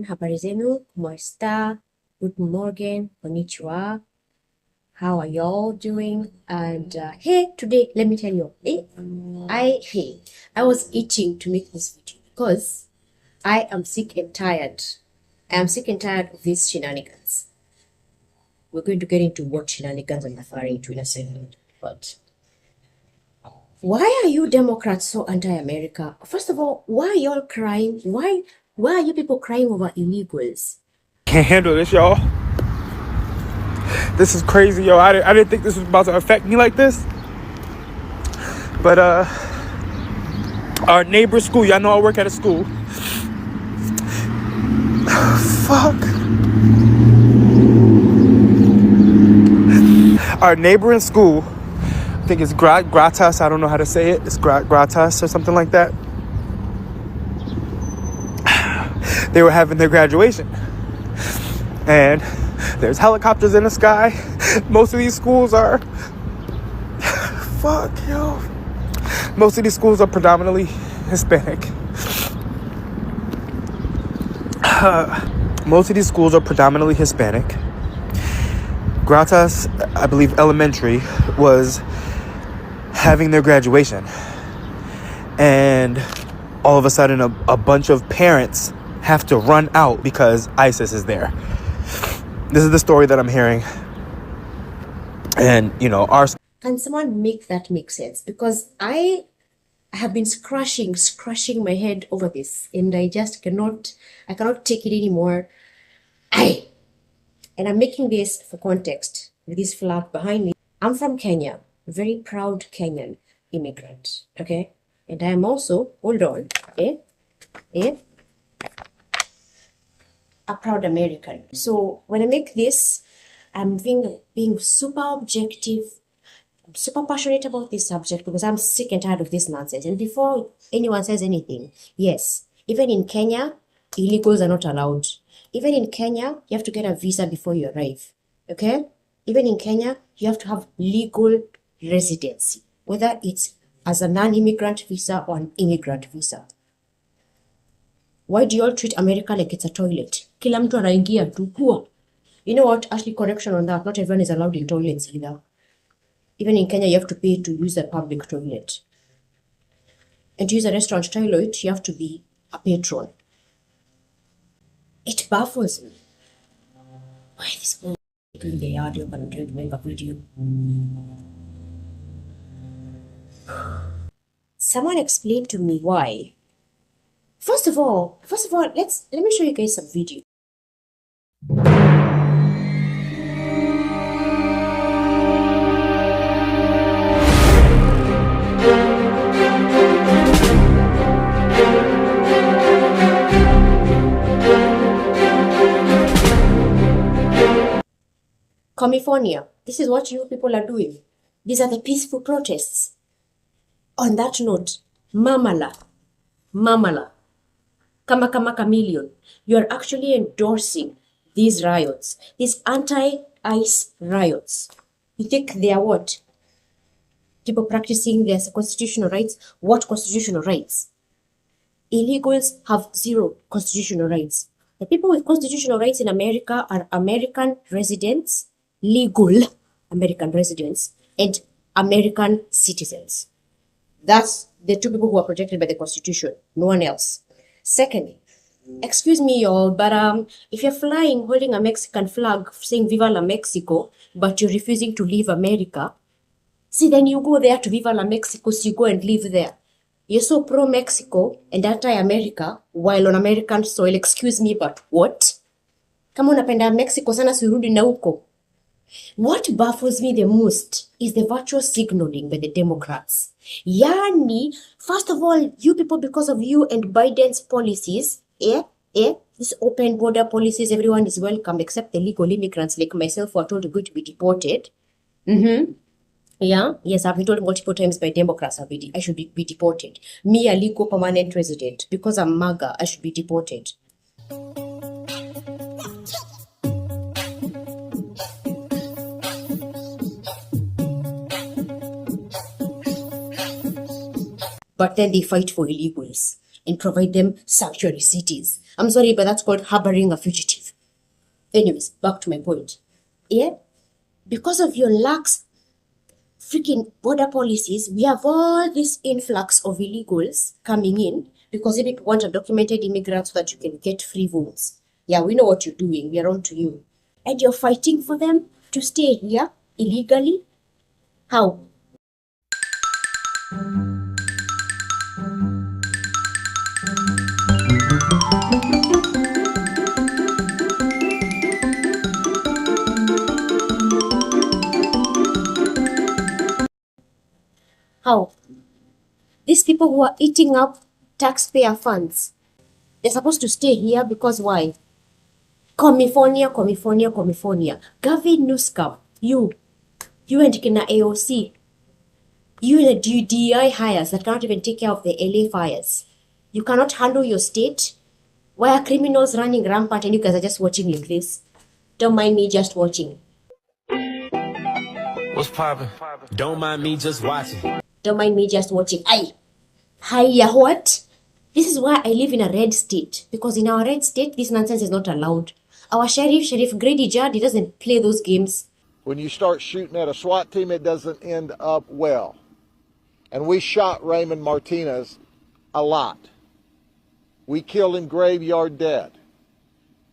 Habari zenu, kumusta, good morning, konnichiwa. How are y'all doing? And hey, today, let me tell you, I was itching to make this video because I am sick and tired. I am sick and tired of these shenanigans. We're going to get into what shenanigans I'm referring to in a second. But why are you Democrats so anti-America? First of all, why are y'all crying? Why are you people crying over illegals? Can't handle this, y'all. This is crazy, yo. I didn't think this was about to affect me like this. But our neighbor's school, y'all know I work at a school. Fuck. Our neighboring school, I think it's Gratas, I don't know how to say it. It's Gratas or something like that. They were having their graduation. And there's helicopters in the sky. Most of these schools are... Fuck, yo. Most of these schools are predominantly Hispanic. Gratas, I believe elementary, was having their graduation. And all of a sudden, a bunch of parents have to run out because ISIS is there. This is the story that I'm hearing. And, you know, Can someone make that make sense? Because I have been scratching my head over this, and I just cannot take it anymore. And I'm making this for context with this flag behind me. I'm from Kenya, a very proud Kenyan immigrant, okay? And I am also, hold on, a proud American. So when I make this, I'm being super objective. I'm super passionate about this subject because I'm sick and tired of this nonsense. And before anyone says anything, yes, even in Kenya, illegals are not allowed. Even in Kenya, you have to get a visa before you arrive. Okay? Even in Kenya, you have to have legal residency, whether it's as a non-immigrant visa or an immigrant visa. Why do you all treat America like it's a toilet? Kila mtu anaingia tu kuwa. You know what? Actually, correction on that. Not everyone is allowed in toilets either. Even in Kenya, you have to pay to use a public toilet. And to use a restaurant toilet, you have to be a patron. It baffles me. Why this guy in the yard you're going to make a video? Someone explain to me why. First of all, let me show you guys some video. California, this is what you people are doing. These are the peaceful protests. On that note, Mamala, Kama Chameleon, you are actually endorsing these riots, these anti-ICE riots. You think they are what? People practicing their constitutional rights? What constitutional rights? Illegals have zero constitutional rights. The people with constitutional rights in America are American residents, legal American residents, and American citizens. That's the two people who are protected by the Constitution, no one else. Secondly, excuse me, y'all, but if you're flying holding a Mexican flag saying Viva la Mexico, but you're refusing to leave America, see, then you go there to Viva la Mexico, so you go and live there. You're so pro-Mexico and anti-America while on American soil. Excuse me, but what? Kama unapenda Mexico sana, surudi na huko. What baffles me the most is the virtual signaling by the Democrats. Yani, first of all, you people, because of you and Biden's policies, these open border policies, everyone is welcome except the legal immigrants like myself who are told to go to be deported. Yeah, yes, I've been told multiple times by Democrats I should be deported. Me, a legal permanent resident, because I'm MAGA, I should be deported. But then they fight for illegals. and provide them sanctuary cities. I'm sorry, but that's called harboring a fugitive. Anyways, back to my point. Yeah? Because of your lax freaking border policies, we have all this influx of illegals coming in because you people want undocumented immigrants so that you can get free votes. Yeah, we know what you're doing. We are on to you. And you're fighting for them to stay here illegally? How? How? These people who are eating up taxpayer funds, they're supposed to stay here because why? California. Gavin Newscom, you and Kena AOC, you and the DI hires that cannot even take care of the LA fires. You cannot handle your state. Why are criminals running rampant and you guys are just watching like this? Don't mind me just watching. What's poppin'? Don't mind me just watching. Don't mind me just watching. Hiya, what? This is why I live in a red state. Because in our red state, this nonsense is not allowed. Our Sheriff Grady Judd, he doesn't play those games. When you start shooting at a SWAT team, it doesn't end up well. And we shot Raymond Martinez a lot. We killed him graveyard dead.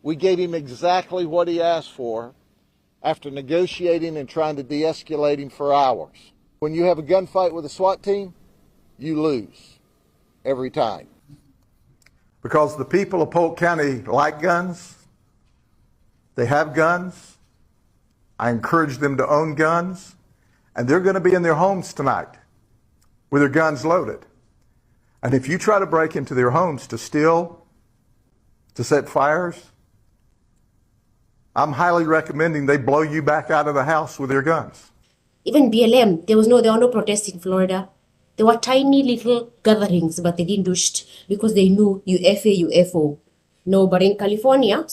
We gave him exactly what he asked for after negotiating and trying to de-escalate him for hours. When you have a gunfight with a SWAT team, you lose every time. Because the people of Polk County like guns, they have guns, I encourage them to own guns, and they're going to be in their homes tonight with their guns loaded. And if you try to break into their homes to steal, to set fires, I'm highly recommending they blow you back out of the house with their guns. Even BLM, there were no protests in Florida. There were tiny little gatherings, but they didn't do shit because they knew UFO. No, but in California,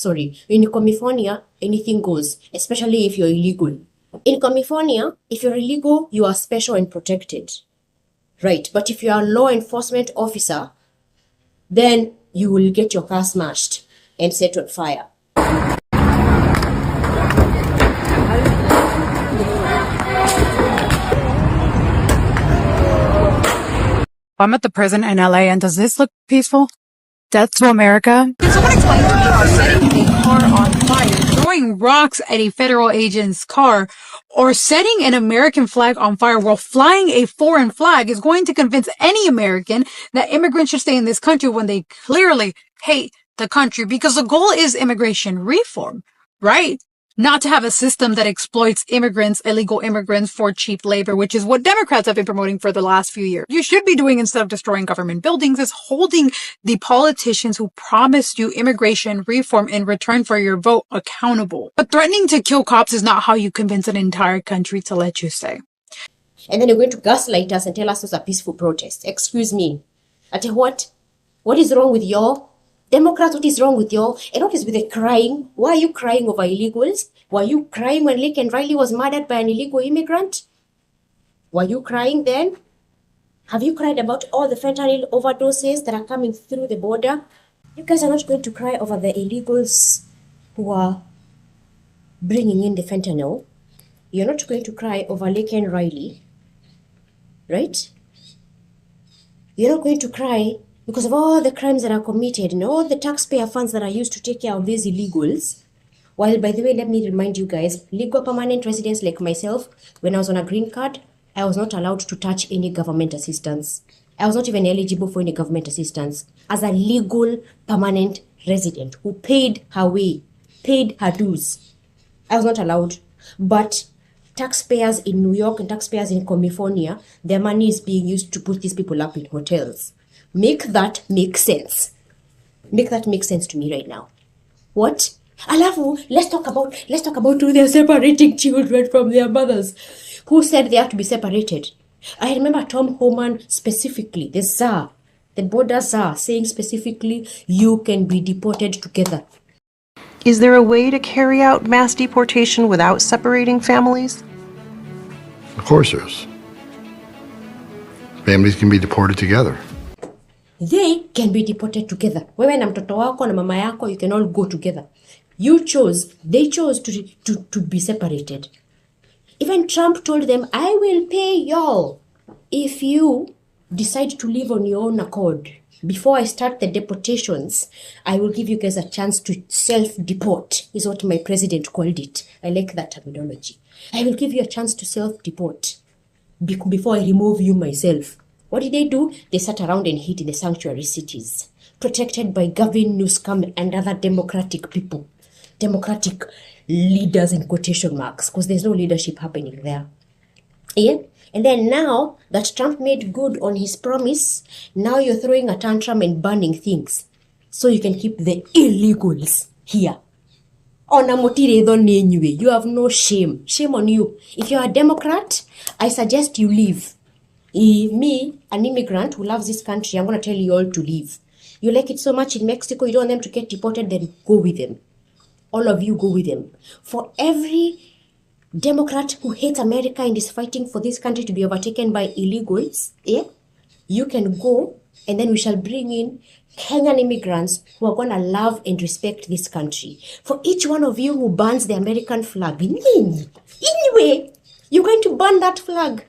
anything goes, especially if you're illegal. In California, if you're illegal, you are special and protected. Right, but if you are a law enforcement officer, then you will get your car smashed and set on fire. I'm at the prison in LA, and does this look peaceful? Death to America? Can someone explain to me how setting a car on fire, throwing rocks at a federal agent's car, or setting an American flag on fire while flying a foreign flag is going to convince any American that immigrants should stay in this country when they clearly hate the country? Because the goal is immigration reform, right? Not to have a system that exploits immigrants, illegal immigrants, for cheap labor, which is what Democrats have been promoting for the last few years. You should be doing, instead of destroying government buildings, is holding the politicians who promised you immigration reform in return for your vote accountable. But threatening to kill cops is not how you convince an entire country to let you stay. And then you're going to gaslight us and tell us it's a peaceful protest. Excuse me. I tell you what? What is wrong with y'all? Democrats, what is wrong with y'all? And what is with the crying? Why are you crying over illegals? Were you crying when Lincoln Riley was murdered by an illegal immigrant? Were you crying then? Have you cried about all the fentanyl overdoses that are coming through the border? You guys are not going to cry over the illegals who are bringing in the fentanyl. You're not going to cry over Lincoln Riley, right? You're not going to cry because of all the crimes that are committed and all the taxpayer funds that are used to take care of these illegals. While, by the way, let me remind you guys, legal permanent residents like myself, when I was on a green card, I was not allowed to touch any government assistance. I was not even eligible for any government assistance. As a legal permanent resident who paid her way, paid her dues, I was not allowed. But taxpayers in New York and taxpayers in California, their money is being used to put these people up in hotels. Make that make sense. Make that make sense to me right now. What? Alafu, let's talk about who they're separating children from their mothers. Who said they have to be separated? I remember Tom Homan specifically, the Tsar, the border Tsar, saying specifically, you can be deported together. Is there a way to carry out mass deportation without separating families? Of course there is. Families can be deported together. They can be deported together. Wewe na mtoto wako na mama yako, you can all go together. They chose to be separated. Even Trump told them, I will pay y'all if you decide to live on your own accord. Before I start the deportations, I will give you guys a chance to self-deport, is what my president called it. I like that terminology. I will give you a chance to self-deport before I remove you myself. What did they do? They sat around and hid in the sanctuary cities, protected by Gavin Newsom and other democratic people. Democratic leaders in quotation marks, because there's no leadership happening there. Yeah? And then now that Trump made good on his promise, now you're throwing a tantrum and banning things so you can keep the illegals here. You have no shame. Shame on you. If you're a Democrat, I suggest you leave. Me, an immigrant who loves this country, I'm going to tell you all to leave. You like it so much in Mexico, you don't want them to get deported, then go with them. All of you go with them. For every Democrat who hates America and is fighting for this country to be overtaken by illegals, yeah, you can go, and then we shall bring in Kenyan immigrants who are going to love and respect this country. For each one of you who burns the American flag, anyway, you're going to burn that flag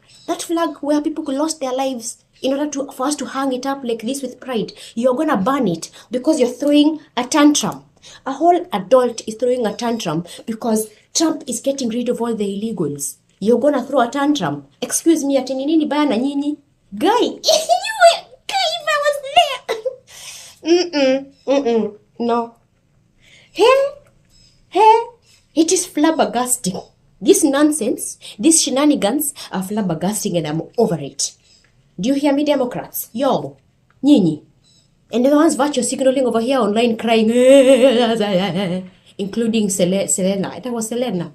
where people lost their lives in order for us to hang it up like this with pride. You're going to burn it because you're throwing a tantrum. A whole adult is throwing a tantrum because Trump is getting rid of all the illegals. You're gonna throw a tantrum. Excuse me, ati nini baya na nyinyi? Guy, if I was there. No. Hey, it is flabbergasting. This nonsense, these shenanigans are flabbergasting and I'm over it. Do you hear me, Democrats? Yo, nyinyi. And the ones virtue signaling over here online crying, including Selena. That was Selena.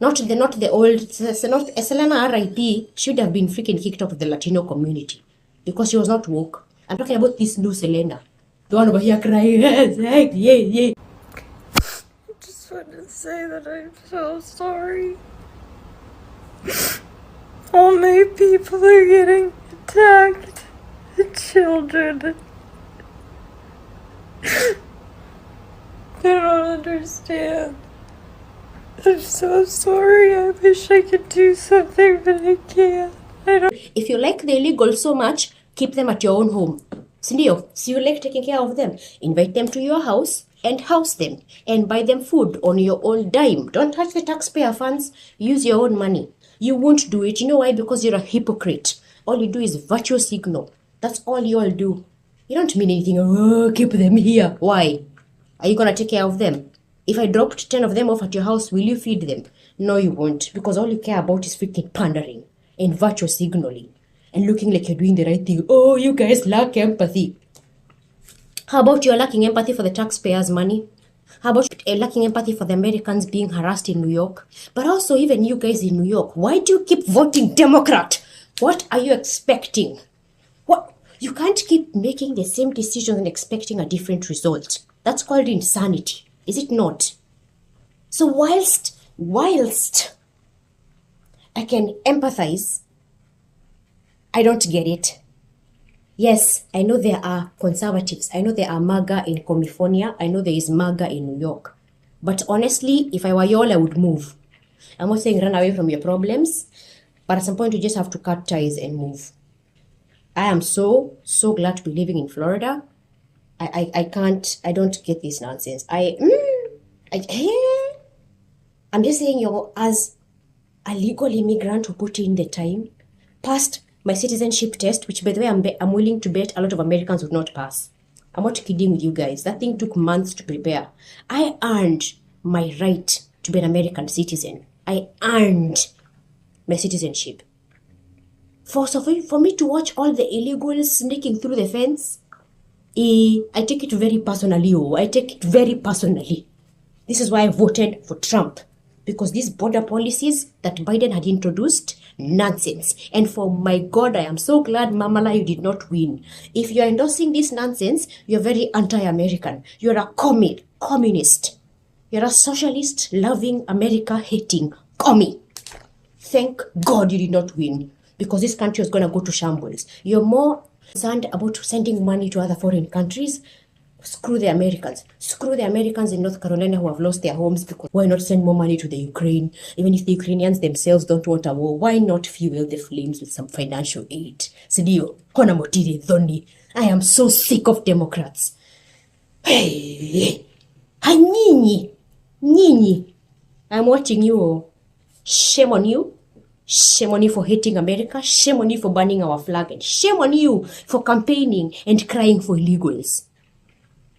Not the old, Selena RIP should have been freaking kicked out of the Latino community because she was not woke. I'm talking about this new Selena. The one over here crying, yeah. I just want to say that I'm so sorry. All my people are getting attacked. The children. I don't understand. I'm so sorry. I wish I could do something, but I can't. If you like the illegal so much, keep them at your own home. Sindio, so you like taking care of them. Invite them to your house and house them and buy them food on your own dime. Don't touch the taxpayer funds. Use your own money. You won't do it. You know why? Because you're a hypocrite. All you do is virtue signal. That's all you all do. You don't mean anything. Oh, keep them here. Why? Are you going to take care of them? If I dropped 10 of them off at your house, will you feed them? No, you won't. Because all you care about is freaking pandering and virtue signaling and looking like you're doing the right thing. Oh, you guys lack empathy. How about you're lacking empathy for the taxpayers' money? How about lacking empathy for the Americans being harassed in New York? But also even you guys in New York, why do you keep voting Democrat? What are you expecting? What? You can't keep making the same decisions and expecting a different result. That's called insanity, is it not? So whilst I can empathize, I don't get it. Yes, I know there are conservatives. I know there are MAGA in California. I know there is MAGA in New York. But honestly, if I were y'all, I would move. I'm not saying run away from your problems, but at some point you just have to cut ties and move. I am so glad to be living in Florida. I don't get this nonsense. I'm just saying, as a legal immigrant who put in the time, passed my citizenship test, which by the way, I'm willing to bet a lot of Americans would not pass. I'm not kidding with you guys. That thing took months to prepare. I earned my right to be an American citizen. I earned my citizenship. For me to watch all the illegals sneaking through the fence, I take it very personally. I take it very personally. This is why I voted for Trump. Because these border policies that Biden had introduced, nonsense. And for my God, I am so glad, Mamala, you did not win. If you're endorsing this nonsense, you're very anti-American. You're a communist. You're a socialist, loving, America-hating commie. Thank God you did not win. Because this country is going to go to shambles. You're more Concerned about sending money to other foreign countries. Screw the Americans. Screw the Americans in North Carolina who have lost their homes. Because why not send more money to the Ukraine? Even if the Ukrainians themselves don't want a war, why not fuel the flames with some financial aid? Sidio, kona motiri dhoni. I am so sick of Democrats. Hey, hi Nini. I'm watching you. Shame on you. Shame on you for hating America. Shame on you for burning our flag. And shame on you for campaigning and crying for illegals.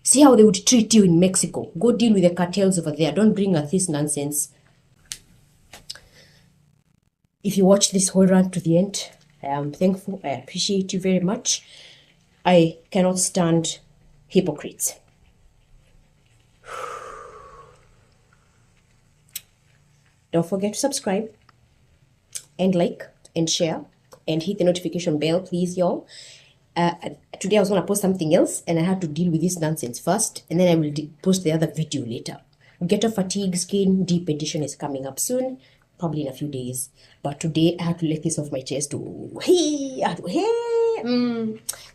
See how they would treat you in Mexico. Go deal with the cartels over there. Don't bring us this nonsense. If you watch this whole rant to the end, I am thankful. I appreciate you very much. I cannot stand hypocrites. Don't forget to subscribe and like and share and hit the notification bell, please, y'all. Today I was going to post something else and I had to deal with this nonsense first, and then I will post the other video later. Ghetto Fatigue Skin Deep Edition is coming up soon, probably in a few days. But today I had to let this off my chest.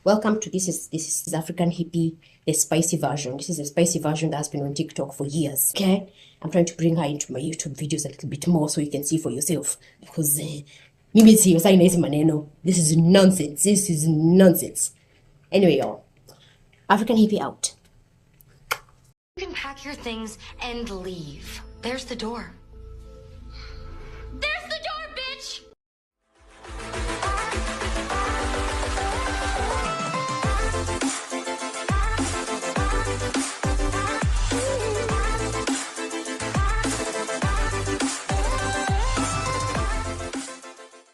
Welcome to this is African Hippie, the spicy version. This is a spicy version that has been on TikTok for years. Okay, I'm trying to bring her into my YouTube videos a little bit more so you can see for yourself, because this is nonsense. This is nonsense. Anyway, y'all, African Hippie out. You can pack your things and leave. There's the door.